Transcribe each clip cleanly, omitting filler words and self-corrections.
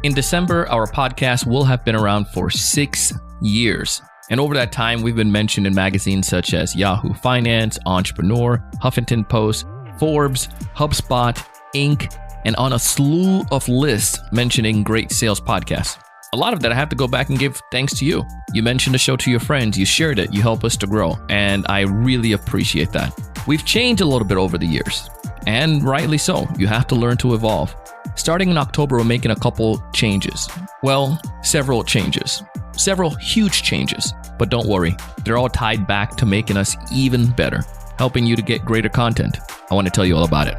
In December, our podcast will have been around for 6 years. And over that time, we've been mentioned in magazines such as Yahoo Finance, Entrepreneur, Huffington Post, Forbes, HubSpot, Inc., and on a slew of lists mentioning great sales podcasts. A lot of that I have to go back and give thanks to you. You mentioned the show to your friends, you shared it, you help us to grow, and I really appreciate that. We've changed a little bit over the years, and rightly so. You have to learn to evolve. Starting in October, we're making a couple changes. Well, several changes. Several huge changes. But don't worry, they're all tied back to making us even better, helping you to get greater content. I want to tell you all about it.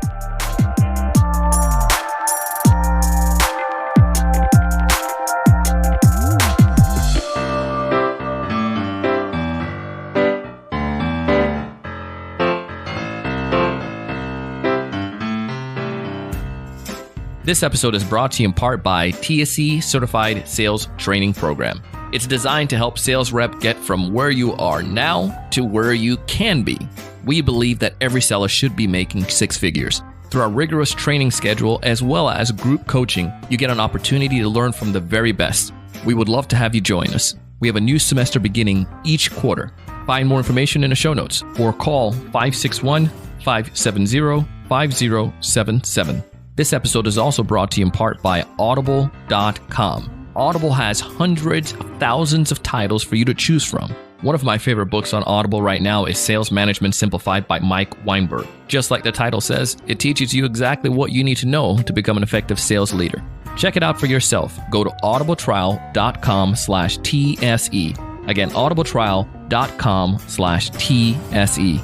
This episode is brought to you in part by TSE Certified Sales Training Program. It's designed to help sales rep get from where you are now to where you can be. We believe that every seller should be making 6 figures. Through our rigorous training schedule as well as group coaching, you get an opportunity to learn from the very best. We would love to have you join us. We have a new semester beginning each quarter. Find more information in the show notes or call 561-570-5077. This episode is also brought to you in part by Audible.com. Audible has hundreds of thousands of titles for you to choose from. One of my favorite books on Audible right now is Sales Management Simplified by Mike Weinberg. Just like the title says, it teaches you exactly what you need to know to become an effective sales leader. Check it out for yourself. Go to audibletrial.com/TSE. Again, audibletrial.com/TSE.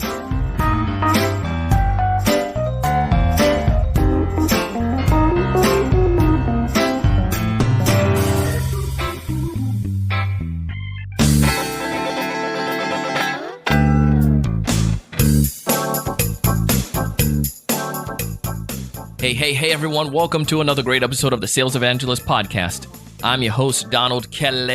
Hey everyone, welcome to another great episode of the Sales Evangelist Podcast. I'm your host, Donald Kelly,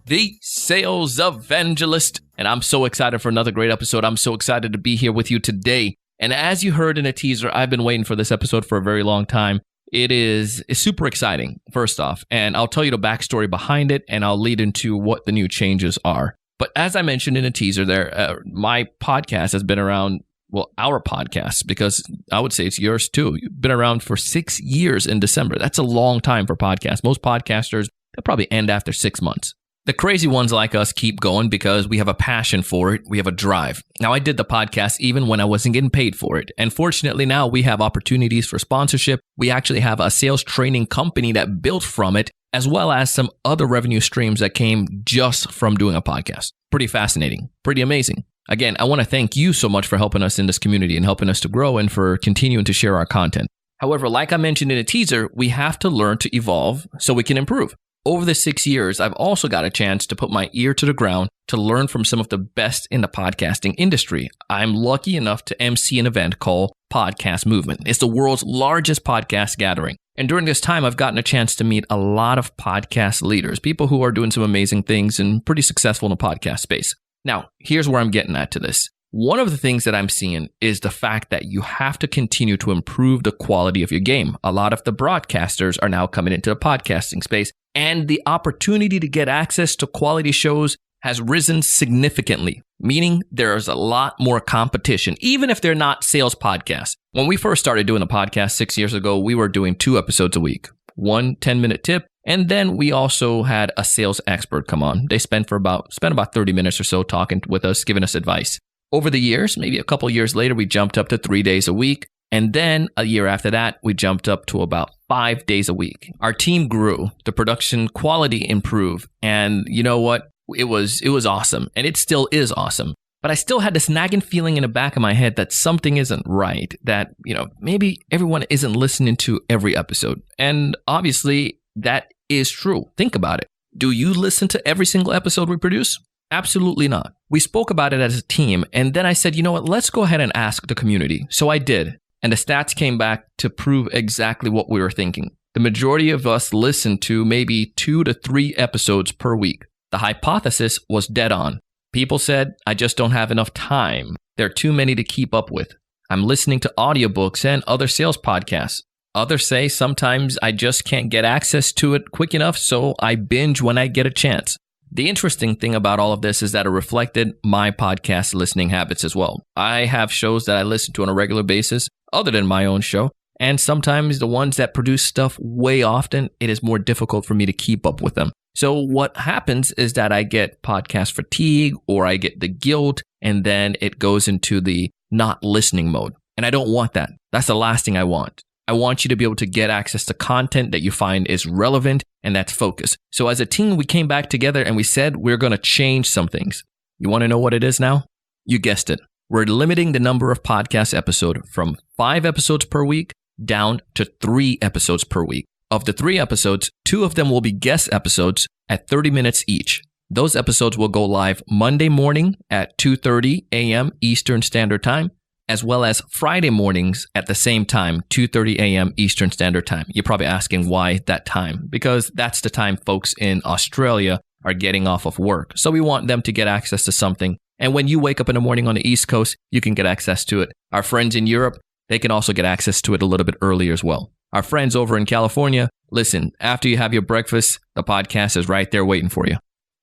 the Sales Evangelist, and I'm so excited for another great episode. I'm so excited to be here with you today. And as you heard in a teaser, I've been waiting for this episode for a very long time. It's super exciting, first off, and I'll tell you the backstory behind it, and I'll lead into what the new changes are. But as I mentioned in a teaser there, my podcast has been around. Well, our podcast, because I would say it's yours too. You've been around for 6 years in December. That's a long time for podcasts. Most podcasters, they'll probably end after 6 months. The crazy ones like us keep going because we have a passion for it. We have a drive. Now, I did the podcast even when I wasn't getting paid for it. And fortunately, now we have opportunities for sponsorship. We actually have a sales training company that built from it, as well as some other revenue streams that came just from doing a podcast. Pretty fascinating. Pretty amazing. Again, I want to thank you so much for helping us in this community and helping us to grow and for continuing to share our content. However, like I mentioned in a teaser, we have to learn to evolve so we can improve. Over the 6 years, I've also got a chance to put my ear to the ground to learn from some of the best in the podcasting industry. I'm lucky enough to MC an event called Podcast Movement. It's the world's largest podcast gathering. And during this time, I've gotten a chance to meet a lot of podcast leaders, people who are doing some amazing things and pretty successful in the podcast space. Now, here's where I'm getting at to this. One of the things that I'm seeing is the fact that you have to continue to improve the quality of your game. A lot of the broadcasters are now coming into the podcasting space, and the opportunity to get access to quality shows has risen significantly, meaning there's a lot more competition, even if they're not sales podcasts. When we first started doing the podcast 6 years ago, we were doing 2 episodes a week, 1 10-minute tip. And then we also had a sales expert come on. They spent about 30 minutes or so talking with us, giving us advice. Over the years, maybe a couple years later, we jumped up to 3 days a week. And then a year after that, we jumped up to about 5 days a week. Our team grew, the production quality improved. And you know what? It was awesome. And it still is awesome. But I still had this nagging feeling in the back of my head that something isn't right, that, maybe everyone isn't listening to every episode. And obviously, that is true. Think about it. Do you listen to every single episode we produce? Absolutely not. We spoke about it as a team, and then I said, you know what, let's go ahead and ask the community. So I did, and the stats came back to prove exactly what we were thinking. The majority of us listened to maybe 2 to 3 episodes per week. The hypothesis was dead on. People said, I just don't have enough time. There are too many to keep up with. I'm listening to audiobooks and other sales podcasts. Others say sometimes I just can't get access to it quick enough, so I binge when I get a chance. The interesting thing about all of this is that it reflected my podcast listening habits as well. I have shows that I listen to on a regular basis, other than my own show. And sometimes the ones that produce stuff way often, it is more difficult for me to keep up with them. So what happens is that I get podcast fatigue or I get the guilt, and then it goes into the not listening mode. And I don't want that. That's the last thing I want. I want you to be able to get access to content that you find is relevant and that's focused. So as a team, we came back together and we said we're going to change some things. You want to know what it is now? You guessed it. We're limiting the number of podcast episodes from 5 episodes per week down to 3 episodes per week. Of the 3 episodes, 2 of them will be guest episodes at 30 minutes each. Those episodes will go live Monday morning at 2:30 a.m. Eastern Standard Time, as well as Friday mornings at the same time, 2:30 a.m. Eastern Standard Time. You're probably asking why that time, because that's the time folks in Australia are getting off of work. So we want them to get access to something. And when you wake up in the morning on the East Coast, you can get access to it. Our friends in Europe, they can also get access to it a little bit earlier as well. Our friends over in California, listen, after you have your breakfast, the podcast is right there waiting for you.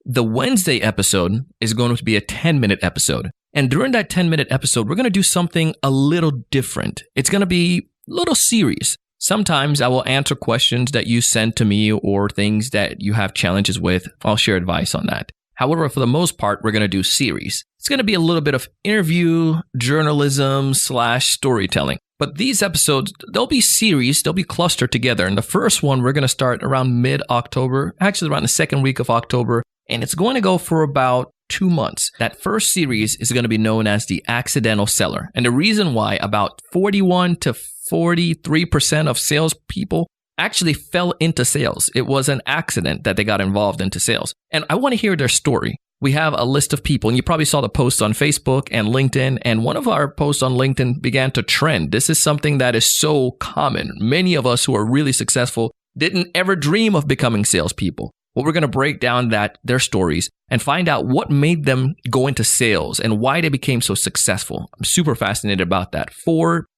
The Wednesday episode is going to be a 10-minute episode. And during that 10-minute episode, we're going to do something a little different. It's going to be a little series. Sometimes I will answer questions that you send to me or things that you have challenges with. I'll share advice on that. However, for the most part, we're going to do series. It's going to be a little bit of interview, journalism / storytelling. But these episodes, they'll be series, they'll be clustered together. And the first one, we're going to start around mid-October, actually around the second week of October. And it's going to go for about 2 months. That first series is going to be known as the accidental seller. And the reason why about 41 to 43% of salespeople actually fell into sales. It was an accident that they got involved into sales. And I want to hear their story. We have a list of people, and you probably saw the posts on Facebook and LinkedIn, and one of our posts on LinkedIn began to trend. This is something that is so common. Many of us who are really successful didn't ever dream of becoming salespeople. Well, we're going to break down their stories and find out what made them go into sales and why they became so successful. I'm super fascinated about that.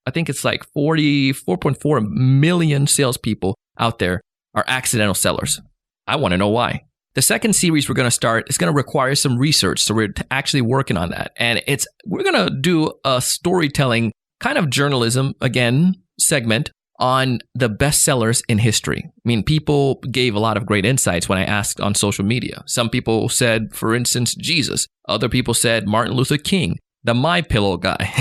I think it's like 4.4 million salespeople out there are accidental sellers. I want to know why. The second series we're going to start is going to require some research. So we're actually working on that. And we're going to do a storytelling kind of journalism, again, segment on the best sellers in history. I mean, people gave a lot of great insights when I asked on social media. Some people said, for instance, Jesus. Other people said Martin Luther King, the MyPillow guy.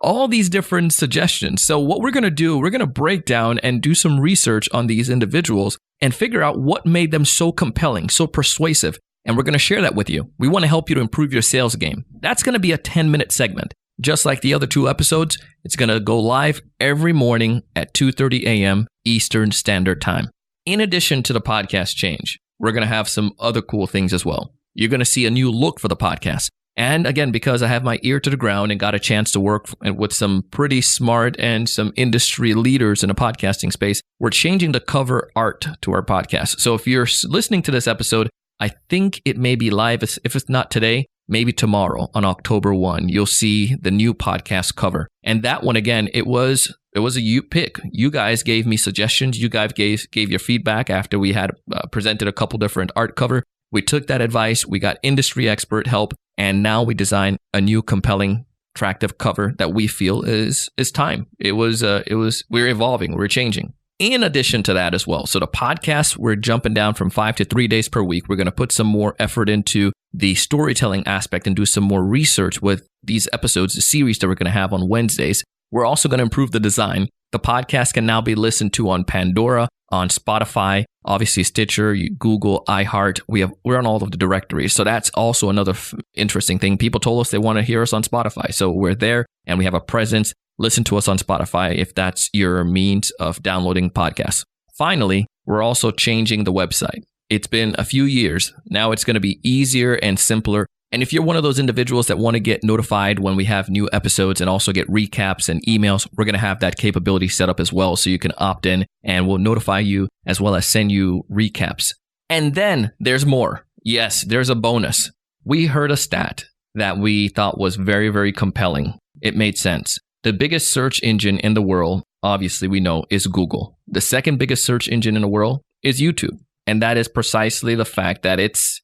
All these different suggestions. So what we're going to do, we're going to break down and do some research on these individuals and figure out what made them so compelling, so persuasive. And we're going to share that with you. We want to help you to improve your sales game. That's going to be a 10-minute segment. Just like the other 2 episodes, it's going to go live every morning at 2:30 a.m. Eastern Standard Time. In addition to the podcast change, we're going to have some other cool things as well. You're going to see a new look for the podcast. And again, because I have my ear to the ground and got a chance to work with some pretty smart and some industry leaders in the podcasting space, we're changing the cover art to our podcast. So if you're listening to this episode, I think it may be live. If it's not today, maybe tomorrow on October 1, you'll see the new podcast cover. And that one, again, it was a you pick. You guys gave me suggestions. You guys gave your feedback after we had presented a couple different art cover. We took that advice. We got industry expert help. And now we design a new compelling, attractive cover that we feel is time. We're evolving. We're changing. In addition to that as well. So the podcast, we're jumping down from 5 to 3 days per week. We're going to put some more effort into the storytelling aspect and do some more research with these episodes, the series that we're going to have on Wednesdays. We're also going to improve the design. The podcast can now be listened to on Pandora, on Spotify, obviously Stitcher, Google, iHeart. We're on all of the directories. So that's also another interesting thing. People told us they want to hear us on Spotify. So we're there and we have a presence. Listen to us on Spotify if that's your means of downloading podcasts. Finally, we're also changing the website. It's been a few years. Now it's going to be easier and simpler. And if you're one of those individuals that want to get notified when we have new episodes and also get recaps and emails, we're going to have that capability set up as well. So you can opt in and we'll notify you as well as send you recaps. And then there's more. Yes, there's a bonus. We heard a stat that we thought was very, very compelling. It made sense. The biggest search engine in the world, obviously we know, is Google. The second biggest search engine in the world is YouTube. And that is precisely the fact that it's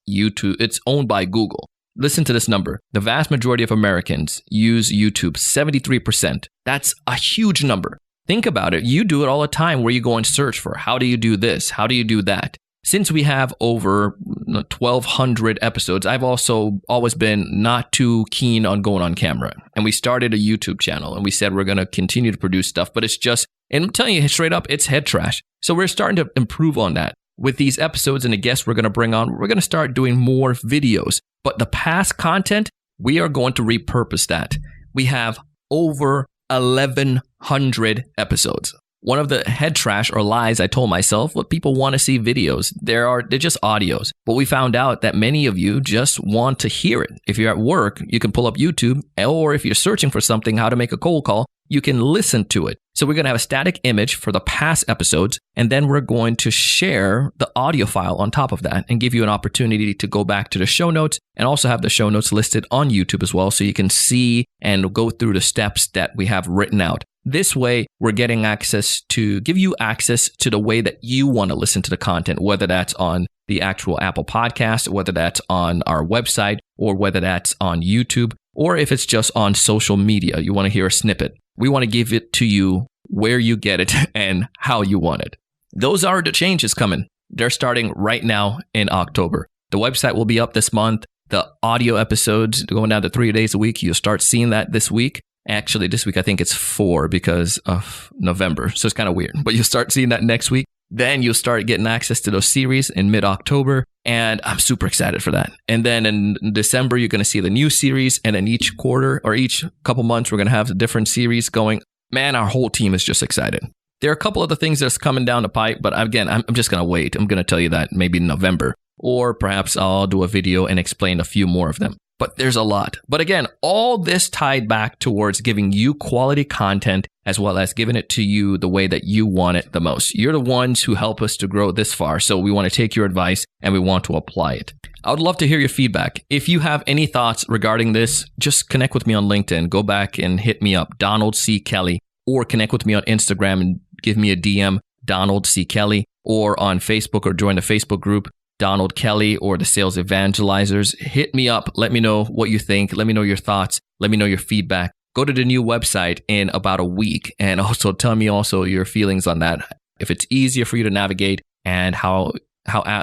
owned by Google. Listen to this number. The vast majority of Americans use YouTube, 73%. That's a huge number. Think about it. You do it all the time where you go and search for how do you do this? How do you do that? Since we have over 1,200 episodes, I've also always been not too keen on going on camera. And we started a YouTube channel and we said we're going to continue to produce stuff, but it's just, and I'm telling you straight up, it's head trash. So we're starting to improve on that. With these episodes and the guests we're going to bring on, we're going to start doing more videos. But the past content, we are going to repurpose that. We have over 1,100 episodes. One of the head trash or lies I told myself, look, people want to see videos. They're just audios. But we found out that many of you just want to hear it. If you're at work, you can pull up YouTube, or if you're searching for something, how to make a cold call, you can listen to it. So we're going to have a static image for the past episodes, and then we're going to share the audio file on top of that and give you an opportunity to go back to the show notes and also have the show notes listed on YouTube as well so you can see and go through the steps that we have written out. This way, we're getting access to give you access to the way that you want to listen to the content, whether that's on the actual Apple Podcast, whether that's on our website, or whether that's on YouTube, or if it's just on social media, you want to hear a snippet. We want to give it to you where you get it and how you want it. Those are the changes coming. They're starting right now in October. The website will be up this month. The audio episodes going down to 3 days a week. You'll start seeing that this week. Actually, this week, I think it's 4 because of November. So it's kind of weird, but you'll start seeing that next week. Then you'll start getting access to those series in mid-October. And I'm super excited for that. And then in December, you're going to see the new series. And then each quarter or each couple months, we're going to have a different series going. Man, our whole team is just excited. There are a couple other things that's coming down the pipe. But again, I'm just going to wait. I'm going to tell you that maybe in November. Or perhaps I'll do a video and explain a few more of them. But there's a lot. But again, all this tied back towards giving you quality content as well as giving it to you the way that you want it the most. You're the ones who help us to grow this far. So we want to take your advice and we want to apply it. I would love to hear your feedback. If you have any thoughts regarding this, just connect with me on LinkedIn. Go back and hit me up, Donald C. Kelly, or connect with me on Instagram and give me a DM, Donald C. Kelly, or on Facebook or join the Facebook group, Donald Kelly or the Sales Evangelizers. Hit me up. Let me know what you think. Let me know your thoughts. Let me know your feedback. Go to the new website in about a week and also tell me also your feelings on that. If it's easier for you to navigate and how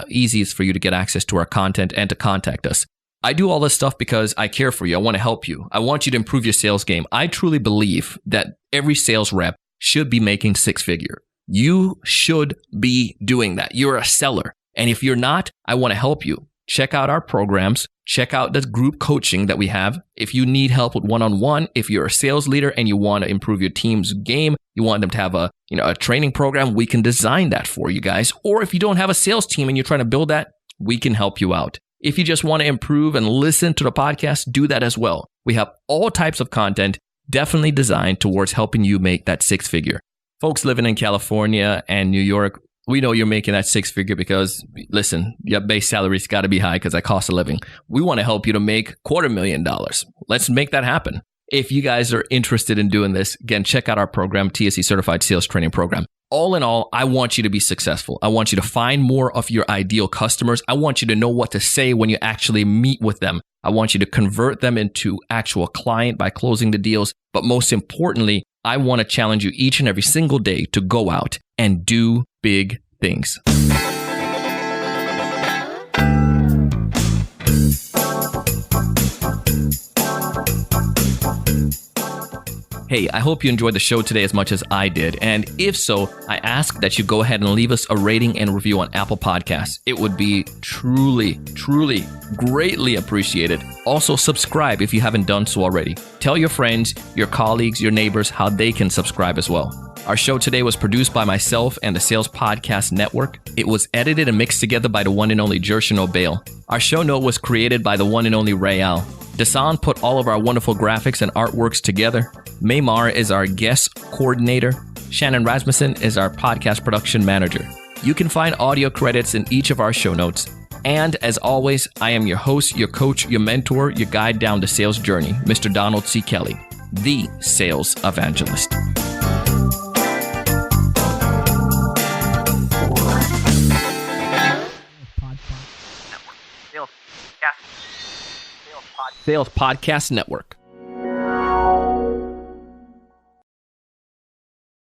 easy it's for you to get access to our content and to contact us. I do all this stuff because I care for you. I want to help you. I want you to improve your sales game. I truly believe that every sales rep should be making 6-figure. You should be doing that. You're a seller. And if you're not, I want to help you. Check out our programs. Check out the group coaching that we have. If you need help with one-on-one, if you're a sales leader and you want to improve your team's game, you want them to have a training program, we can design that for you guys. Or if you don't have a sales team and you're trying to build that, we can help you out. If you just want to improve and listen to the podcast, do that as well. We have all types of content definitely designed towards helping you make that 6-figure. Folks living in California and New York, we know you're making that 6-figure because, listen, your base salary's got to be high because that cost of living. We want to help you to make $250,000. Let's make that happen. If you guys are interested in doing this, again, check out our program, TSE Certified Sales Training Program. All in all, I want you to be successful. I want you to find more of your ideal customers. I want you to know what to say when you actually meet with them. I want you to convert them into actual client by closing the deals. But most importantly, I want to challenge you each and every single day to go out and do big things. Hey, I hope you enjoyed the show today as much as I did. And if so, I ask that you go ahead and leave us a rating and review on Apple Podcasts. It would be truly greatly appreciated. Also, subscribe if you haven't done so already. Tell your friends, your colleagues, your neighbors how they can subscribe as well. Our show today was produced by myself and the Sales Podcast Network. It was edited and mixed together by the one and only Jershon O'Bale. Our show note was created by the one and only Rayal. Dasan put all of our wonderful graphics and artworks together. Maymar is our guest coordinator. Shannon Rasmussen is our podcast production manager. You can find audio credits in each of our show notes. And as always, I am your host, your coach, your mentor, your guide down the sales journey, Mr. Donald C. Kelly. the Sales Evangelist. Sales Podcast Network.